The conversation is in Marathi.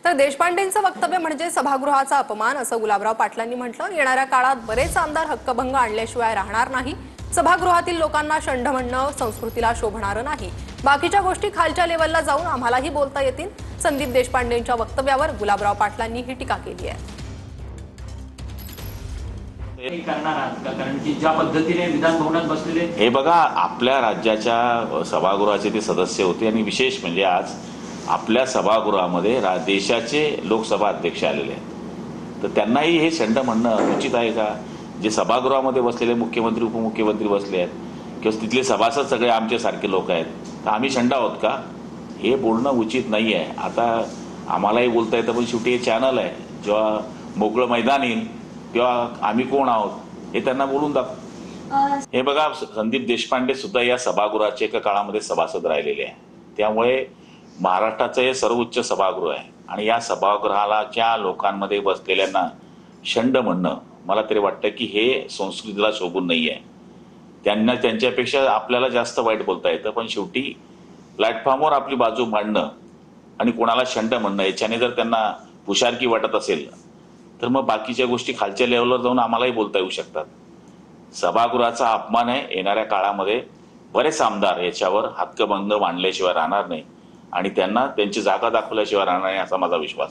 तर देशपांडेंचं वक्तव्य म्हणजे सभागृहाचा अपमान असं गुलाबराव पाटलांनी म्हटलं। येणाऱ्या काळात बरेच आमदार हक्कभंग आणल्याशिवाय राहणार नाही। सभागृहातील लोकांना शंड म्हणणं संस्कृतीला शोभणारं नाही। बाकीच्या गोष्टी खालच्या लेवलला जाऊन आम्हालाही बोलता येतील। संदीप देशपांडेंच्या वक्तव्यावर गुलाबराव पाटलांनी ही टीका केली आहे। कारण की ज्या पद्धतीने विधान भवनात बसलेले हे बघा, आपल्या राज्याच्या सभागृहाचे ते सदस्य होते आणि विशेष म्हणजे आज आपल्या सभागृहामध्ये देशाचे लोकसभा अध्यक्ष आलेले आहेत, तर त्यांनाही हे शंड म्हणणं उचित आहे का? जे सभागृहामध्ये बसलेले मुख्यमंत्री उपमुख्यमंत्री बसले आहेत किंवा तिथले सभासद सगळे आमच्यासारखे लोक आहेत, तर आम्ही शंड आहोत का? हे बोलणं उचित नाही आहे। आता आम्हालाही बोलता येतं, पण शेवटी हे चॅनल आहे, जेव्हा मोकळं मैदान येईल तेव्हा आम्ही कोण आहोत हे त्यांना बोलून दाखव। हे बघा, संदीप देशपांडे सुद्धा या सभागृहाचे एका काळामध्ये सभासद राहिलेले आहे, त्यामुळे महाराष्ट्राचं हे सर्वोच्च सभागृह आहे आणि या सभागृहाला ज्या लोकांमध्ये बसलेल्यांना शंड म्हणणं, मला तरी वाटतं की हे संस्कृतीला शोभून नाही आहे। त्यांना त्यांच्यापेक्षा आपल्याला जास्त वाईट बोलता येतं, पण शेवटी प्लॅटफॉर्मवर आपली बाजू मांडणं आणि कोणाला शंड म्हणणं याच्याने जर त्यांना हुशारकी वाटत असेल, तर मग बाकीच्या गोष्टी खालच्या लेवलवर जाऊन आम्हालाही बोलता येऊ शकतात। सभागृहाचा अपमान आहे। येणाऱ्या काळामध्ये बरेच आमदार याच्यावर हक्कभंग मांडल्याशिवाय राहणार नाही आणि त्यांना त्यांची जागा दाखवल्याशिवाय राहणार नाही असा माझा विश्वास।